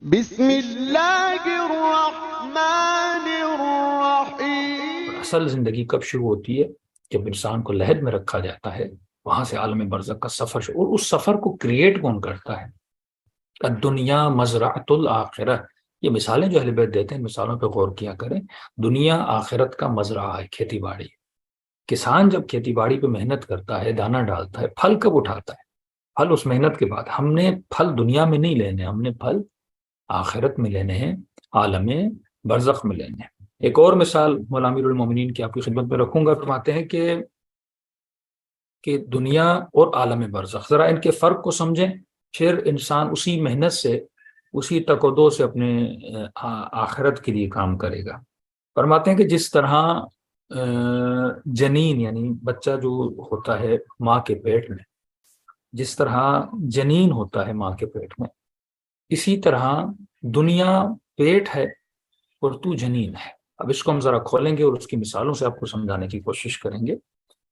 بسم اللہ الرحمن الرحیم۔ اور اصل زندگی کب شروع ہوتی ہے؟ جب انسان کو لحد میں رکھا جاتا ہے، وہاں سے عالم برزخ کا سفر شروع، اور اس سفر کو کریٹ کون کرتا ہے؟ الدنیا مزرعۃ الآخرہ۔ یہ مثالیں جو اہل بیت دیتے ہیں، مثالوں پہ غور کیا کریں۔ دنیا آخرت کا مزرعہ ہے، کھیتی باڑی۔ کسان جب کھیتی باڑی پہ محنت کرتا ہے، دانہ ڈالتا ہے، پھل کب اٹھاتا ہے؟ پھل اس محنت کے بعد۔ ہم نے پھل دنیا میں نہیں لینے، ہم نے پھل آخرت میں لینے ہیں، عالم برزخ میں لینے ہیں۔ ایک اور مثال مولا امیر المومنین کی آپ کی خدمت میں رکھوں گا۔ فرماتے ہیں کہ دنیا اور عالم برزخ، ذرا ان کے فرق کو سمجھیں، پھر انسان اسی محنت سے، اسی تک و دو سے اپنے آخرت کے لیے کام کرے گا۔ فرماتے ہیں کہ جس طرح جنین یعنی بچہ جو ہوتا ہے ماں کے پیٹ میں، جس طرح جنین ہوتا ہے ماں کے پیٹ میں، اسی طرح دنیا پیٹ ہے اور تو جنین ہے۔ اب اس کو ہم ذرا کھولیں گے اور اس کی مثالوں سے آپ کو سمجھانے کی کوشش کریں گے۔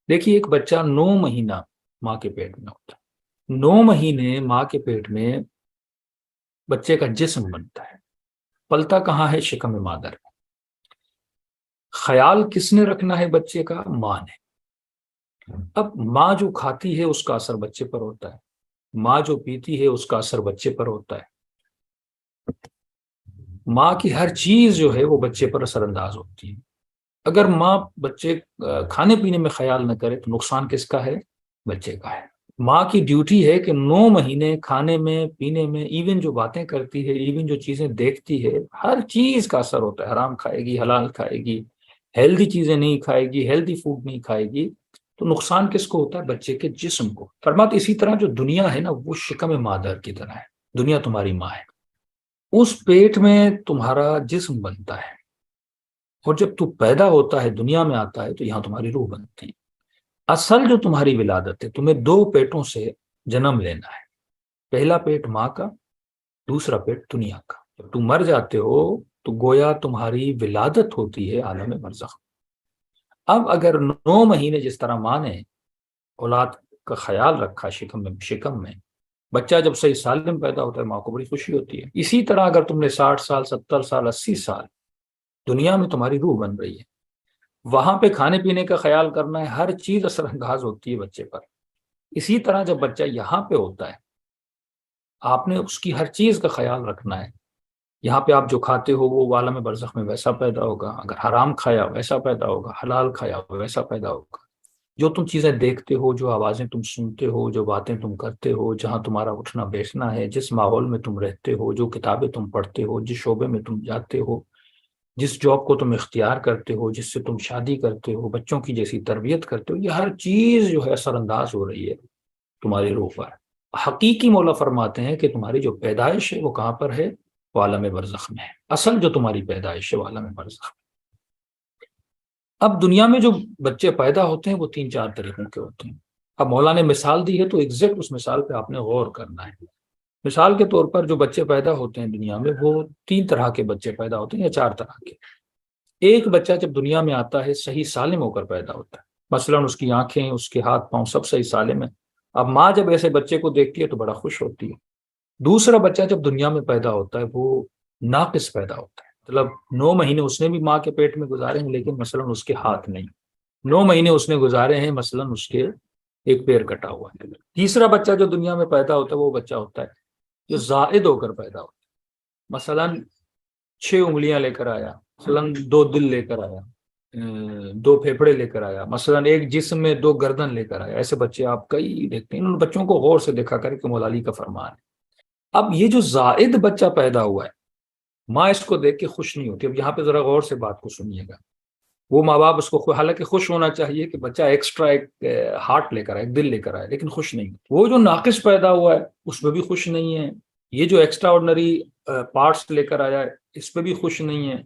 دیکھیے، ایک بچہ 9 مہینہ ماں کے پیٹ میں ہوتا ہے۔ 9 مہینے ماں کے پیٹ میں بچے کا جسم بنتا ہے۔ پلتا کہاں ہے؟ شکم مادر میں۔ خیال کس نے رکھنا ہے بچے کا؟ ماں نے۔ اب ماں جو کھاتی ہے اس کا اثر بچے پر ہوتا ہے، ماں جو پیتی ہے اس کا اثر بچے پر ہوتا ہے، ماں کی ہر چیز جو ہے وہ بچے پر اثر انداز ہوتی ہے۔ اگر ماں بچے کھانے پینے میں خیال نہ کرے تو نقصان کس کا ہے؟ بچے کا ہے۔ ماں کی ڈیوٹی ہے کہ 9 مہینے کھانے میں، پینے میں، ایون جو باتیں کرتی ہے، ایون جو چیزیں دیکھتی ہے، ہر چیز کا اثر ہوتا ہے۔ حرام کھائے گی، حلال کھائے گی، ہیلدی چیزیں نہیں کھائے گی، ہیلدی فوڈ نہیں کھائے گی، تو نقصان کس کو ہوتا ہے؟ بچے کے جسم کو۔ فرماتے اسی طرح جو دنیا ہے نا، وہ شکم مادر کی طرح ہے۔ دنیا تمہاری ماں ہے، اس پیٹ میں تمہارا جسم بنتا ہے، اور جب تو پیدا ہوتا ہے، دنیا میں آتا ہے، تو یہاں تمہاری روح بنتی ہے۔ اصل جو تمہاری ولادت ہے، تمہیں 2 پیٹوں سے جنم لینا ہے۔ پہلا پیٹ ماں کا، دوسرا پیٹ دنیا کا۔ جب تم مر جاتے ہو تو گویا تمہاری ولادت ہوتی ہے عالم برزخ۔ اب اگر 9 مہینے جس طرح ماں نے اولاد کا خیال رکھا شکم میں، بچہ جب صحیح سالم پیدا ہوتا ہے، ماں کو بڑی خوشی ہوتی ہے۔ اسی طرح اگر تم نے 60 سال، 70 سال، 80 سال دنیا میں تمہاری روح بن رہی ہے، وہاں پہ کھانے پینے کا خیال کرنا ہے، ہر چیز اثر انداز ہوتی ہے بچے پر۔ اسی طرح جب بچہ یہاں پہ ہوتا ہے، آپ نے اس کی ہر چیز کا خیال رکھنا ہے۔ یہاں پہ آپ جو کھاتے ہو وہ عالم برزخ میں ویسا پیدا ہوگا، اگر حرام کھایا ویسا پیدا ہوگا، حلال کھایا ویسا پیدا ہوگا۔ جو تم چیزیں دیکھتے ہو، جو آوازیں تم سنتے ہو، جو باتیں تم کرتے ہو، جہاں تمہارا اٹھنا بیٹھنا ہے، جس ماحول میں تم رہتے ہو، جو کتابیں تم پڑھتے ہو، جس شعبے میں تم جاتے ہو، جس جاب کو تم اختیار کرتے ہو، جس سے تم شادی کرتے ہو، بچوں کی جیسی تربیت کرتے ہو، یہ ہر چیز جو ہے اثر انداز ہو رہی ہے تمہاری روح پر۔ حقیقی مولا فرماتے ہیں کہ تمہاری جو پیدائش ہے وہ کہاں پر ہے؟ وہ عالم برزخ میں ہے۔ اصل جو تمہاری پیدائش ہے وہ عالم برزخ میں۔ اب دنیا میں جو بچے پیدا ہوتے ہیں وہ 3-4 طریقوں کے ہوتے ہیں۔ اب مولا نے مثال دی ہے تو ایگزیکٹ اس مثال پہ آپ نے غور کرنا ہے۔ مثال کے طور پر جو بچے پیدا ہوتے ہیں دنیا میں، وہ 3 طرح کے بچے پیدا ہوتے ہیں یا 4 طرح کے۔ ایک بچہ جب دنیا میں آتا ہے صحیح سالم ہو کر پیدا ہوتا ہے، مثلا اس کی آنکھیں، اس کے ہاتھ پاؤں سب صحیح سالم ہے۔ اب ماں جب ایسے بچے کو دیکھتی ہے تو بڑا خوش ہوتی ہے۔ دوسرا بچہ جب دنیا میں پیدا ہوتا ہے وہ ناقص پیدا ہوتا ہے، مطلب 9 مہینے اس نے بھی ماں کے پیٹ میں گزارے ہیں، لیکن مثلا اس کے ہاتھ نہیں۔ 9 مہینے اس نے گزارے ہیں، مثلا اس کے ایک پیر کٹا ہوا ہے۔ تیسرا بچہ جو دنیا میں پیدا ہوتا ہے وہ بچہ ہوتا ہے جو زائد ہو کر پیدا ہوتا ہے، مثلا 6 انگلیاں لے کر آیا، مثلا 2 دل لے کر آیا، 2 پھیپھڑے لے کر آیا، مثلا ایک جسم میں 2 گردن لے کر آیا۔ ایسے بچے آپ کئی دیکھتے ہیں۔ ان بچوں کو غور سے دیکھا کرے کہ مولا علی کا فرمان ہے۔ اب یہ جو زائد بچہ پیدا ہوا ہے، ماں اس کو دیکھ کے خوش نہیں ہوتی۔ اب یہاں پہ ذرا غور سے بات کو سنیے گا۔ وہ ماں باپ اس کو حالانکہ خوش ہونا چاہیے کہ بچہ ایکسٹرا ایک ہارٹ لے کر آئے، ایک دل لے کر آئے، لیکن خوش نہیں۔ وہ جو ناقص پیدا ہوا ہے اس میں بھی خوش نہیں ہے۔ یہ جو ایکسٹرا آرڈنری پارٹس لے کر آیا ہے اس پہ بھی خوش نہیں ہے۔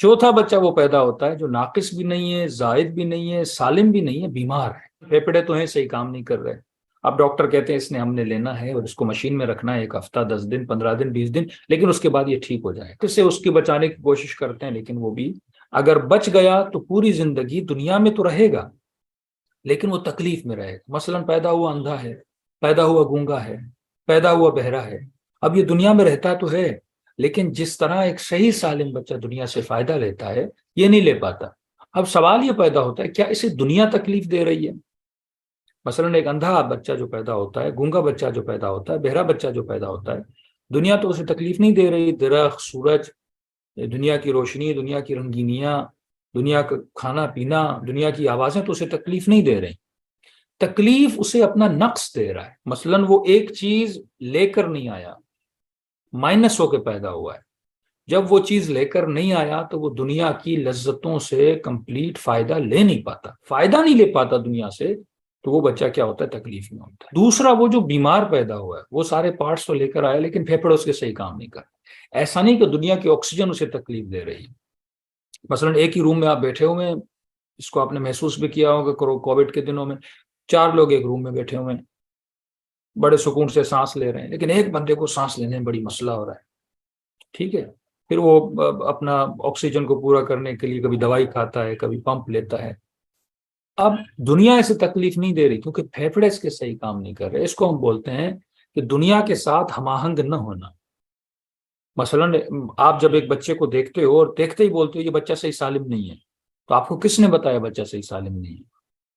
چوتھا بچہ وہ پیدا ہوتا ہے جو ناقص بھی نہیں ہے، زائد بھی نہیں ہے، سالم بھی نہیں ہے، بیمار ہے۔ پھیپھڑے تو ہیں، صحیح کام نہیں کر رہے۔ اب ڈاکٹر کہتے ہیں اس نے ہم نے لینا ہے اور اس کو مشین میں رکھنا ہے 1 ہفتہ، 10 دن، 15 دن، 20 دن، لیکن اس کے بعد یہ ٹھیک ہو جائے۔ اس سے اس کی بچانے کی کوشش کرتے ہیں، لیکن وہ بھی اگر بچ گیا تو پوری زندگی دنیا میں تو رہے گا لیکن وہ تکلیف میں رہے گا۔ مثلا پیدا ہوا اندھا ہے، پیدا ہوا گونگا ہے، پیدا ہوا بہرا ہے، اب یہ دنیا میں رہتا تو ہے، لیکن جس طرح ایک صحیح سالم بچہ دنیا سے فائدہ لیتا ہے یہ نہیں لے پاتا۔ اب سوال یہ پیدا ہوتا ہے کیا اسے دنیا تکلیف دے رہی ہے؟ مثلا ایک اندھا بچہ جو پیدا ہوتا ہے، گونگا بچہ جو پیدا ہوتا ہے، بہرا بچہ جو پیدا ہوتا ہے، دنیا تو اسے تکلیف نہیں دے رہی، درخت، سورج، دنیا کی روشنی، دنیا کی رنگینیاں، دنیا کا کھانا پینا، دنیا کی آوازیں تو اسے تکلیف نہیں دے رہی، تکلیف اسے اپنا نقص دے رہا ہے۔ مثلا وہ ایک چیز لے کر نہیں آیا، مائنس ہو کے پیدا ہوا ہے، جب وہ چیز لے کر نہیں آیا تو وہ دنیا کی لذتوں سے کمپلیٹ فائدہ لے نہیں پاتا، فائدہ نہیں لے پاتا دنیا سے، تو وہ بچہ کیا ہوتا ہے؟ تکلیف میں ہوتا ہے۔ دوسرا، وہ جو بیمار پیدا ہوا ہے وہ سارے پارٹس تو لے کر آیا لیکن پھیپھڑے اس کے صحیح کام نہیں کر، ایسا نہیں کہ دنیا کی آکسیجن اسے تکلیف دے رہی ہے۔ مثلا ایک ہی روم میں آپ بیٹھے ہوئے ہیں، اس کو آپ نے محسوس بھی کیا ہوگا کووڈ کے دنوں میں، 4 لوگ ایک روم میں بیٹھے ہوئے ہیں، بڑے سکون سے سانس لے رہے ہیں، لیکن ایک بندے کو سانس لینے میں بڑی مسئلہ ہو رہا ہے، ٹھیک ہے، پھر وہ اپنا آکسیجن کو پورا کرنے کے لیے کبھی دوائی کھاتا ہے، کبھی پمپ لیتا ہے۔ اب دنیا اسے تکلیف نہیں دے رہی کیونکہ پھیپھڑے اس کے صحیح کام نہیں کر رہے، اس کو ہم بولتے ہیں کہ دنیا کے ساتھ ہم آہنگ نہ ہونا۔ مثلا آپ جب ایک بچے کو دیکھتے ہو اور دیکھتے ہی بولتے ہو یہ بچہ صحیح سالم نہیں ہے، تو آپ کو کس نے بتایا بچہ صحیح سالم نہیں ہے؟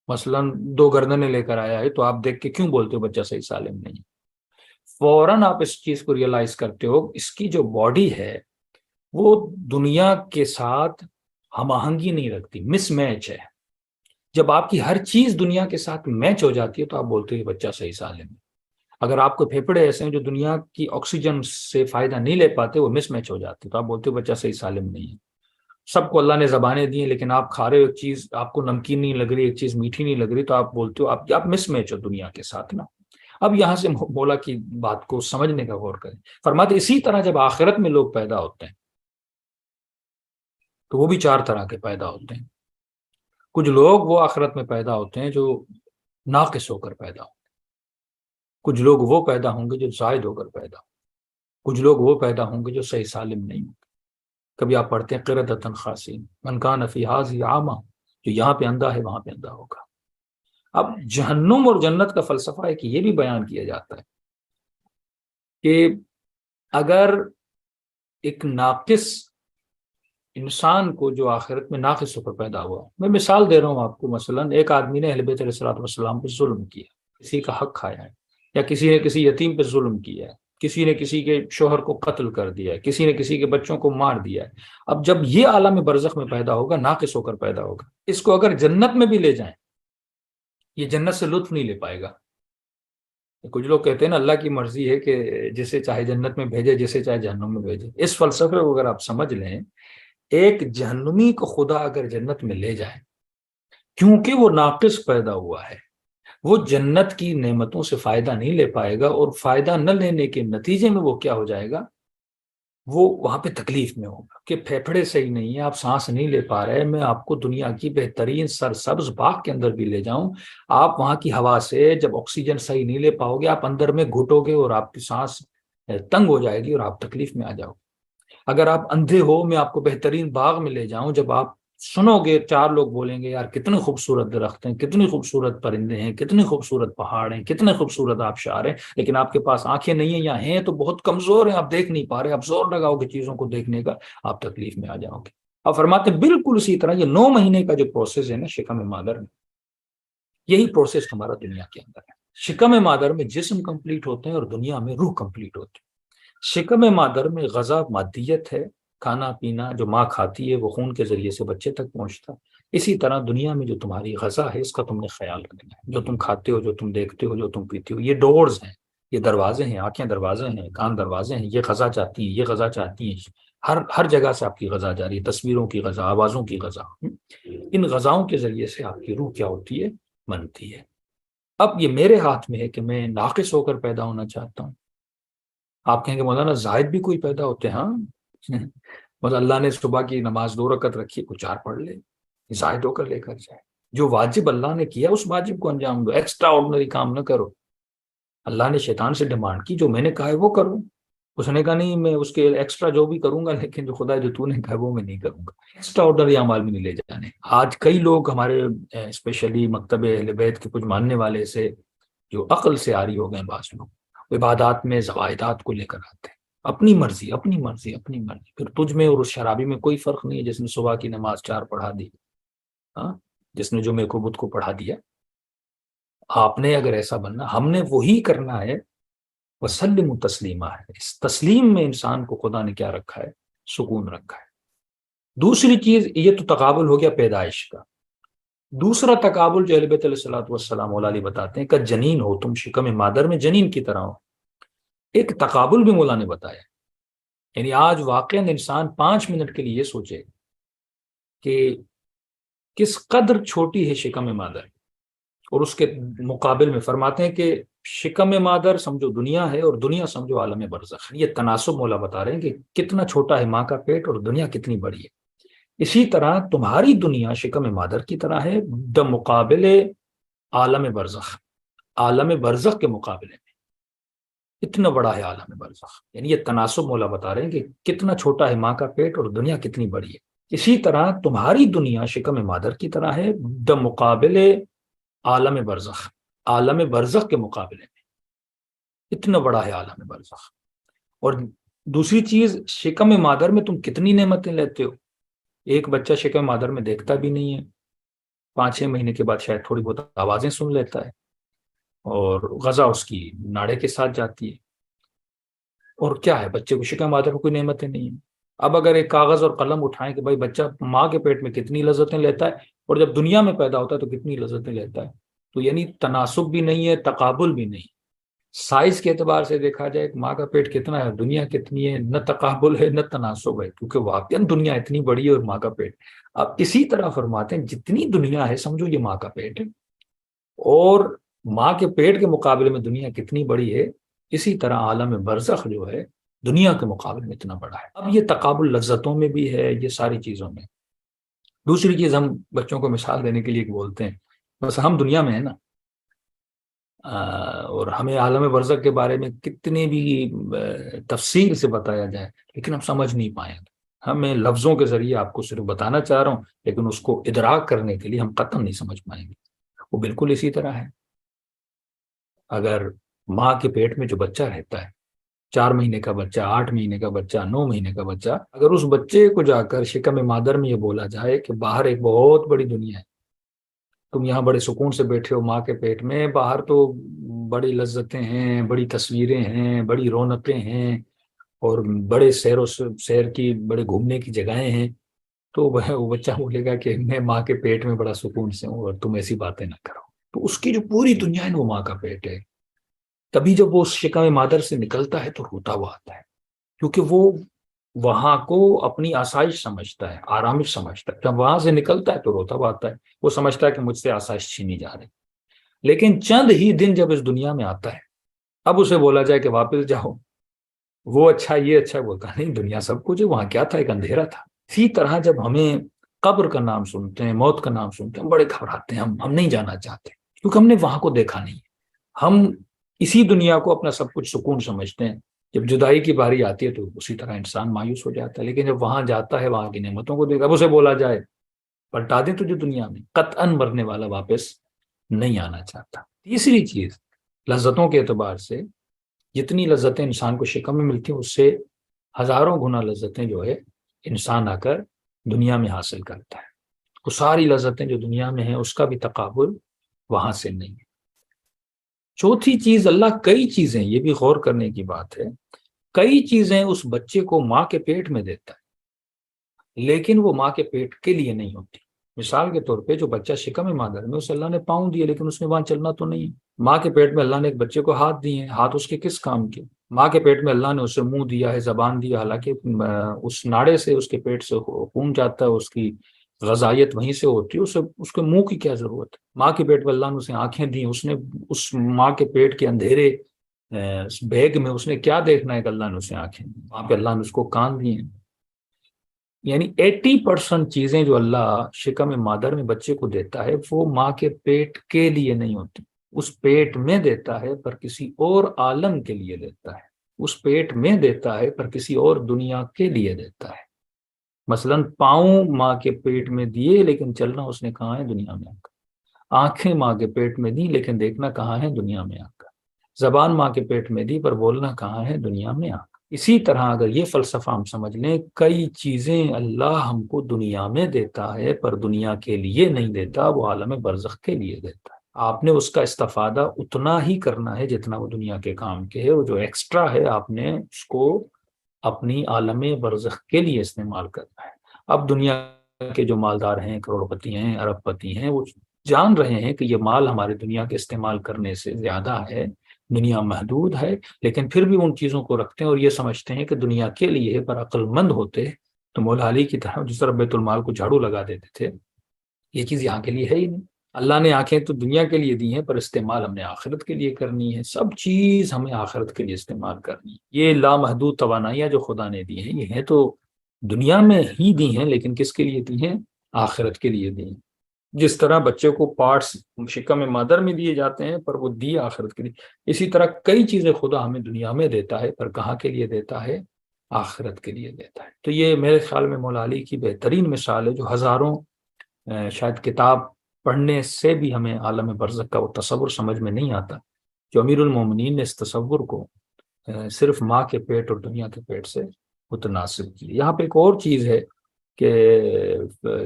مثلا 2 گردنیں لے کر آیا ہے تو آپ دیکھ کے کیوں بولتے ہو بچہ صحیح سالم نہیں ہے؟ فوراً آپ اس چیز کو ریئلائز کرتے ہو اس کی جو باڈی ہے وہ دنیا کے ساتھ ہم آہنگی نہیں رکھتی، مس میچ ہے۔ جب آپ کی ہر چیز دنیا کے ساتھ میچ ہو جاتی ہے تو آپ بولتے ہو بچہ صحیح سالم ہے۔ اگر آپ کو پھیپھڑے ایسے ہیں جو دنیا کی آکسیجن سے فائدہ نہیں لے پاتے، وہ مس میچ ہو جاتے تو آپ بولتے ہو بچہ صحیح سالم نہیں ہے۔ سب کو اللہ نے زبانیں دی ہیں لیکن آپ کھا رہے ہو ایک چیز آپ کو نمکین نہیں لگ رہی، ایک چیز میٹھی نہیں لگ رہی، تو آپ بولتے ہو آپ مس میچ ہو دنیا کے ساتھ نا۔ اب یہاں سے مولا کی بات کو سمجھنے کا غور کریں، فرماتے اسی طرح جب آخرت میں لوگ پیدا ہوتے ہیں تو وہ بھی 4 طرح کے پیدا ہوتے ہیں۔ کچھ لوگ وہ آخرت میں پیدا ہوتے ہیں جو ناقص ہو کر پیدا ہوتے ہیں، کچھ لوگ وہ پیدا ہوں گے جو زائد ہو کر پیدا ہوں گے، کچھ لوگ وہ پیدا ہوں گے جو صحیح سالم نہیں ہوں گے۔ کبھی آپ پڑھتے ہیں قردۃ خاسین من کان فی ھذہ اعمی، جو یہاں پہ اندھا ہے وہاں پہ اندھا ہوگا۔ اب جہنم اور جنت کا فلسفہ ہے کہ یہ بھی بیان کیا جاتا ہے کہ اگر ایک ناقص انسان کو جو آخرت میں ناقص ہو کر پیدا ہوا، میں مثال دے رہا ہوں آپ کو، مثلا ایک آدمی نے اہل بیت علیہ الصلوۃ والسلام پہ ظلم کیا، کسی کا حق کھایا ہے، یا کسی نے کسی یتیم پہ ظلم کیا ہے، کسی نے کسی کے شوہر کو قتل کر دیا ہے، کسی نے کسی کے بچوں کو مار دیا ہے۔ اب جب یہ عالم برزخ میں پیدا ہوگا، ناقص ہو کر پیدا ہوگا، اس کو اگر جنت میں بھی لے جائیں یہ جنت سے لطف نہیں لے پائے گا۔ کچھ لوگ کہتے ہیں نا اللہ کی مرضی ہے کہ جسے چاہے جنت میں بھیجے، جسے چاہے جہنم میں بھیجے۔ اس فلسفے کو اگر آپ سمجھ لیں، ایک جہنمی کو خدا اگر جنت میں لے جائے کیونکہ وہ ناقص پیدا ہوا ہے، وہ جنت کی نعمتوں سے فائدہ نہیں لے پائے گا، اور فائدہ نہ لینے کے نتیجے میں وہ کیا ہو جائے گا؟ وہ وہاں پہ تکلیف میں ہوگا کہ پھیپھڑے صحیح نہیں ہیں، آپ سانس نہیں لے پا رہے، میں آپ کو دنیا کی بہترین سرسبز باغ کے اندر بھی لے جاؤں، آپ وہاں کی ہوا سے جب آکسیجن صحیح نہیں لے پاؤ گے، آپ اندر میں گھٹو گے اور آپ کی سانس تنگ ہو جائے گی اور آپ تکلیف میں آ جاؤ گے۔ اگر آپ اندھے ہو، میں آپ کو بہترین باغ میں لے جاؤں، جب آپ سنو گے 4 لوگ بولیں گے یار کتنے خوبصورت درخت ہیں، کتنی خوبصورت پرندے ہیں، کتنے خوبصورت پہاڑ ہیں، کتنے خوبصورت آبشار ہیں، لیکن آپ کے پاس آنکھیں نہیں ہیں یا ہیں تو بہت کمزور ہیں، آپ دیکھ نہیں پا رہے، آپ زور لگاؤ گے چیزوں کو دیکھنے کا، آپ تکلیف میں آ جاؤ گے۔ اب فرماتے ہیں بالکل اسی طرح یہ 9 مہینے کا جو پروسیس ہے نا شکم مادر میں، یہی پروسیس ہمارا دنیا کے اندر ہے۔ شکم مادر میں جسم کمپلیٹ ہوتے ہیں اور دنیا میں روح کمپلیٹ ہوتی ہے۔ شکم مادر میں غذا مادیت ہے، کھانا پینا جو ماں کھاتی ہے وہ خون کے ذریعے سے بچے تک پہنچتا ہے۔ اسی طرح دنیا میں جو تمہاری غذا ہے اس کا تم نے خیال رکھنا ہے، جو تم کھاتے ہو، جو تم دیکھتے ہو، جو تم پیتے ہو، یہ ڈورز ہیں، یہ دروازے ہیں، آنکھیں دروازے ہیں، کان دروازے ہیں، یہ غذا چاہتی ہیں، یہ غذا چاہتی ہیں، ہر جگہ سے آپ کی غذا جاری ہے، تصویروں کی غذا، آوازوں کی غذا، ان غذاؤں کے ذریعے سے آپ کی روح کیا ہوتی ہے؟ بنتی ہے۔ اب یہ میرے ہاتھ میں ہے کہ میں ناقص ہو کر پیدا ہونا چاہتا ہوں۔ آپ کہیں گے مولانا زائد بھی کوئی پیدا ہوتے ہیں؟ ہاں بس اللہ نے صبح کی نماز 2 رکعت رکھی، کوئی 4 پڑھ لے، زائد ہو کر لے کر جائے۔ جو واجب اللہ نے کیا اس واجب کو انجام دو، ایکسٹرا آرڈنری کام نہ کرو۔ اللہ نے شیطان سے ڈیمانڈ کی جو میں نے کہا ہے وہ کروں، اس نے کہا نہیں میں اس کے ایکسٹرا جو بھی کروں گا، لیکن جو خدا جو تو نے کہا وہ میں نہیں کروں گا۔ ایکسٹرا آرڈنری اعمال میں نہیں لے جانے۔ آج کئی لوگ ہمارے اسپیشلی مکتب اہل بیت کے کچھ ماننے والے سے جو عقل سے عاری ہو گئے، بعض لوگ عبادات میں زوائدات کو لے کر آتے ہیں، اپنی مرضی اپنی مرضی اپنی مرضی، پھر تجھ میں اور اس شرابی میں کوئی فرق نہیں ہے جس نے صبح کی نماز 4 پڑھا دی، ہاں، جس نے جمعے کو بدھ کو پڑھا دیا۔ آپ نے اگر ایسا بننا، ہم نے وہی کرنا ہے۔ وسلم تسلیمہ ہے، اس تسلیم میں انسان کو خدا نے کیا رکھا ہے؟ سکون رکھا ہے۔ دوسری چیز، یہ تو تقابل ہو گیا پیدائش کا۔ دوسرا تقابل جو اہل بیت علیہ الصلوۃ والسلام مولا علی بتاتے ہیں کہ جنین ہو تم شکم مادر میں، جنین کی طرح ہو۔ ایک تقابل بھی مولا نے بتایا، یعنی آج واقعا انسان 5 منٹ کے لیے یہ سوچے کہ کس قدر چھوٹی ہے شکم مادر، اور اس کے مقابل میں فرماتے ہیں کہ شکم مادر سمجھو دنیا ہے اور دنیا سمجھو عالم برزخ۔ یہ تناسب مولا بتا رہے ہیں کہ کتنا چھوٹا ہے ماں کا پیٹ اور دنیا کتنی بڑی ہے۔ اسی طرح تمہاری دنیا شکم مادر کی طرح ہے مقابل عالم برزخ، عالم برزخ کے مقابلے میں اتنا بڑا ہے عالم برزخ۔ یعنی یہ تناسب مولا بتا رہے ہیں کہ کتنا چھوٹا ہے ماں کا پیٹ اور دنیا کتنی بڑی ہے۔ اسی طرح تمہاری دنیا شکم مادر کی طرح ہے مقابل عالم برزخ، عالم برزخ کے مقابلے میں اتنا بڑا ہے عالم برزخ۔ اور دوسری چیز، شکم مادر میں تم کتنی نعمتیں لیتے ہو۔ ایک بچہ شکم مادر میں دیکھتا بھی نہیں ہے، 5-6 مہینے کے بعد شاید تھوڑی بہت آوازیں سن لیتا ہے، اور غذا اس کی ناڑے کے ساتھ جاتی ہے۔ اور کیا ہے، بچے کو شکم مادر میں کوئی نعمتیں نہیں ہیں۔ اب اگر ایک کاغذ اور قلم اٹھائیں کہ بھائی بچہ ماں کے پیٹ میں کتنی لذتیں لیتا ہے اور جب دنیا میں پیدا ہوتا ہے تو کتنی لذتیں لیتا ہے، تو یعنی تناسب بھی نہیں ہے، تقابل بھی نہیں۔ سائز کے اعتبار سے دیکھا جائے کہ ماں کا پیٹ کتنا ہے، دنیا کتنی ہے، نہ تقابل ہے نہ تناسب ہے، کیونکہ واقعاً دنیا اتنی بڑی ہے اور ماں کا پیٹ۔ اب اسی طرح فرماتے ہیں جتنی دنیا ہے سمجھو یہ ماں کا پیٹ ہے، اور ماں کے پیٹ کے مقابلے میں دنیا کتنی بڑی ہے، اسی طرح عالم برزخ جو ہے دنیا کے مقابلے میں اتنا بڑا ہے۔ اب یہ تقابل لذتوں میں بھی ہے، یہ ساری چیزوں میں۔ دوسری چیز، ہم بچوں کو مثال دینے کے لیے بولتے ہیں بس ہم دنیا میں ہیں نا، اور ہمیں عالم برزخ کے بارے میں کتنے بھی تفصیل سے بتایا جائے لیکن ہم سمجھ نہیں پائیں۔ ہمیں لفظوں کے ذریعے آپ کو صرف بتانا چاہ رہا ہوں، لیکن اس کو ادراک کرنے کے لیے ہم قطعاً نہیں سمجھ پائیں گے۔ وہ بالکل اسی طرح ہے، اگر ماں کے پیٹ میں جو بچہ رہتا ہے، 4 مہینے کا بچہ، 8 مہینے کا بچہ، 9 مہینے کا بچہ، اگر اس بچے کو جا کر شکم مادر میں یہ بولا جائے کہ باہر ایک بہت بڑی دنیا ہے، تم یہاں بڑے سکون سے بیٹھے ہو ماں کے پیٹ میں، باہر تو بڑی لذتیں ہیں، بڑی تصویریں ہیں، بڑی رونقیں ہیں، اور بڑے سیر کی، بڑے گھومنے کی جگہیں ہیں، تو وہ بچہ بولے گا کہ میں ماں کے پیٹ میں بڑا سکون سے ہوں اور تم ایسی باتیں نہ کرو۔ تو اس کی جو پوری دنیا ہے وہ ماں کا پیٹ ہے۔ تبھی جب وہ اس شکم مادر سے نکلتا ہے تو روتا ہوا آتا ہے، کیونکہ وہ وہاں کو اپنی آسائش سمجھتا ہے، آرامش سمجھتا ہے۔ جب وہاں سے نکلتا ہے تو روتا ہوا آتا ہے، وہ سمجھتا ہے کہ مجھ سے آسائش چھینی جا رہی۔ لیکن چند ہی دن جب اس دنیا میں آتا ہے، اب اسے بولا جائے کہ واپس جاؤ، وہ اچھا یہ اچھا بولتا نہیں، دنیا سب کچھ ہے، وہاں کیا تھا، ایک اندھیرا تھا۔ اسی طرح جب ہمیں قبر کا نام سنتے ہیں، موت کا نام سنتے ہیں، ہم بڑے گھبراتے ہیں، ہم نہیں جانا چاہتے، کیونکہ ہم نے وہاں کو دیکھا نہیں۔ ہم اسی دنیا کو اپنا سب کچھ سکون سمجھتے ہیں، جب جدائی کی باری آتی ہے تو اسی طرح انسان مایوس ہو جاتا ہے۔ لیکن جب وہاں جاتا ہے، وہاں کی نعمتوں کو دیکھا، اب اسے بولا جائے پلٹا دیں تجھے دنیا میں، قطعاً مرنے والا واپس نہیں آنا چاہتا۔ تیسری چیز، لذتوں کے اعتبار سے جتنی لذتیں انسان کو شکم میں ملتی ہیں، اس سے ہزاروں گنا لذتیں جو ہے انسان آ کر دنیا میں حاصل کرتا ہے۔ وہ ساری لذتیں جو دنیا میں ہیں اس کا بھی تقابل وہاں سے نہیں ہے۔ چوتھی چیز، اللہ کئی چیزیں، یہ بھی غور کرنے کی بات ہے، کئی چیزیں اس بچے کو ماں کے پیٹ میں دیتا ہے، لیکن وہ ماں کے پیٹ کے لیے نہیں ہوتی۔ مثال کے طور پہ جو بچہ شکم مادر میں، اسے اللہ نے پاؤں دیے لیکن اس نے وہاں چلنا تو نہیں۔ ماں کے پیٹ میں اللہ نے ایک بچے کو ہاتھ دیے ہیں، ہاتھ اس کے کس کام کے؟ ماں کے پیٹ میں اللہ نے اسے منہ دیا ہے، زبان دیا، حالانکہ اس ناڑے سے، اس کے پیٹ سے خون جاتا ہے، اس کی غذائیت وہیں سے ہوتی ہے، اس کے منہ کی کیا ضرورت ہے؟ ماں کے پیٹ میں اللہ نے اسے آنکھیں دی، اس نے اس ماں کے پیٹ کے اندھیرے بیگ میں اس نے کیا دیکھنا ہے کہ اللہ نے اسے آنکھیں دی؟ وہاں پہ اللہ نے اس کو کان دیے ہیں۔ یعنی 80% چیزیں جو اللہ شکم مادر میں بچے کو دیتا ہے وہ ماں کے پیٹ کے لیے نہیں ہوتی، اس پیٹ میں دیتا ہے پر کسی اور عالم کے لیے دیتا ہے، اس پیٹ میں دیتا ہے پر کسی اور دنیا کے لیے دیتا ہے۔ مثلاً پاؤں ماں کے پیٹ میں دیے لیکن چلنا اس نے کہاں ہے؟ دنیا میں آ کر۔ آنکھیں ماں کے پیٹ میں دی لیکن دیکھنا کہاں ہے؟ دنیا میں آ کر۔ زبان ماں کے پیٹ میں دی پر بولنا کہاں ہے دنیا میں آ کر۔ اسی طرح اگر یہ فلسفہ ہم سمجھ لیں، کئی چیزیں اللہ ہم کو دنیا میں دیتا ہے پر دنیا کے لیے نہیں دیتا، وہ عالم برزخ کے لیے دیتا ہے۔ آپ نے اس کا استفادہ اتنا ہی کرنا ہے جتنا وہ دنیا کے کام کے ہے، اور جو ایکسٹرا ہے آپ نے اس کو اپنی عالم برزخ کے لیے استعمال کرنا ہے۔ اب دنیا کے جو مالدار ہیں، کروڑ پتی ہیں، ارب پتی ہیں، وہ جان رہے ہیں کہ یہ مال ہمارے دنیا کے استعمال کرنے سے زیادہ ہے، دنیا محدود ہے، لیکن پھر بھی ان چیزوں کو رکھتے ہیں اور یہ سمجھتے ہیں کہ دنیا کے لیے، پر عقل مند ہوتے تو مولا علی کی طرح جس طرح بیت المال کو جھاڑو لگا دیتے تھے، یہ چیز یہاں کے لیے ہے ہی نہیں۔ اللہ نے آنکھیں تو دنیا کے لیے دی ہیں پر استعمال ہم نے آخرت کے لیے کرنی ہے، سب چیز ہمیں آخرت کے لیے استعمال کرنی ہے۔ یہ لامحدود توانائیاں جو خدا نے دی ہیں، یہ ہیں تو دنیا میں ہی دی ہیں، لیکن کس کے لیے دی ہیں؟ آخرت کے لیے دی ہیں۔ جس طرح بچے کو پارٹس شکم مادر میں دیے جاتے ہیں پر وہ دی آخرت کے لیے، اسی طرح کئی چیزیں خدا ہمیں دنیا میں دیتا ہے پر کہاں کے لیے دیتا ہے؟ آخرت کے لیے دیتا ہے۔ تو یہ میرے خیال میں مولا علی کی بہترین مثال ہے، جو ہزاروں شاید کتاب پڑھنے سے بھی ہمیں عالم برزخ کا وہ تصور سمجھ میں نہیں آتا، جو امیر المومنین نے اس تصور کو صرف ماں کے پیٹ اور دنیا کے پیٹ سے متناسب کی۔ یہاں پہ ایک اور چیز ہے کہ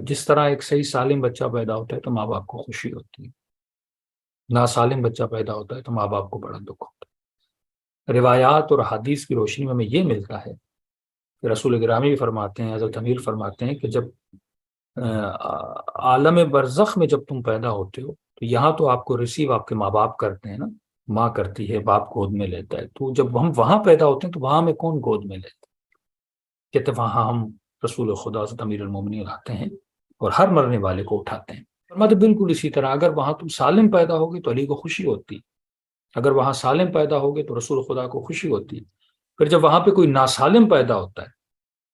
جس طرح ایک صحیح سالم بچہ پیدا ہوتا ہے تو ماں باپ کو خوشی ہوتی ہے، ناسالم بچہ پیدا ہوتا ہے تو ماں باپ کو بڑا دکھ ہوتا ہے۔ روایات اور حدیث کی روشنی میں ہمیں یہ ملتا ہے کہ رسول گرامی بھی فرماتے ہیں، حضرت امیر فرماتے ہیں کہ جب عالم برزخ میں جب تم پیدا ہوتے ہو تو یہاں تو آپ کو ریسیو آپ کے ماں باپ کرتے ہیں نا، ماں کرتی ہے، باپ گود میں لیتا ہے، تو جب ہم وہاں پیدا ہوتے ہیں تو وہاں میں کون گود میں لیتا ہے؟ کہتے وہاں ہم رسول خدا حضرت امیر المومنین آتے ہیں اور ہر مرنے والے کو اٹھاتے ہیں۔ فرماتے بالکل اسی طرح اگر وہاں تم سالم پیدا ہوگی تو علی کو خوشی ہوتی، اگر وہاں سالم پیدا ہوگے تو رسول خدا کو خوشی ہوتی، پھر جب وہاں پہ کوئی ناسالم پیدا ہوتا ہے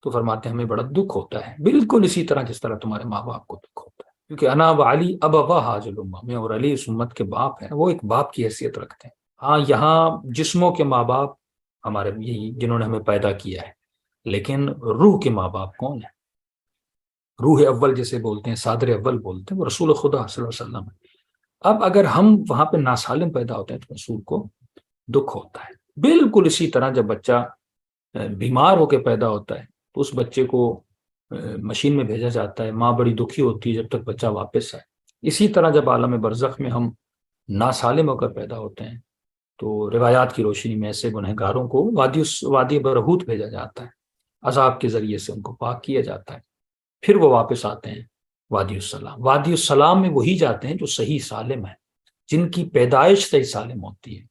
تو فرماتے ہیں ہمیں بڑا دکھ ہوتا ہے، بالکل اسی طرح جس طرح تمہارے ماں باپ کو دکھ ہوتا ہے، کیونکہ انا و علی ابوا حاج الامہ، میں اور علی اس امت کے باپ ہیں، وہ ایک باپ کی حیثیت رکھتے ہیں۔ ہاں یہاں جسموں کے ماں باپ ہمارے یہی جنہوں نے ہمیں پیدا کیا ہے، لیکن روح کے ماں باپ کون ہیں؟ روح اول جسے بولتے ہیں، صادر اول بولتے ہیں، وہ رسول خدا صلی اللہ علیہ وسلم ہے۔ اب اگر ہم وہاں پہ ناسالم پیدا ہوتے ہیں تو رسول کو دکھ ہوتا ہے۔ بالکل اسی طرح جب بچہ بیمار ہو کے پیدا ہوتا ہے تو اس بچے کو مشین میں بھیجا جاتا ہے، ماں بڑی دکھی ہوتی ہے جب تک بچہ واپس آئے۔ اسی طرح جب عالم برزخ میں ہم ناسالم ہو کر پیدا ہوتے ہیں تو روایات کی روشنی میں ایسے گنہگاروں کو وادی برہوت بھیجا جاتا ہے، عذاب کے ذریعے سے ان کو پاک کیا جاتا ہے، پھر وہ واپس آتے ہیں وادی السلام۔ وادی السلام میں وہی جاتے ہیں جو صحیح سالم ہیں، جن کی پیدائش صحیح سالم ہوتی ہے،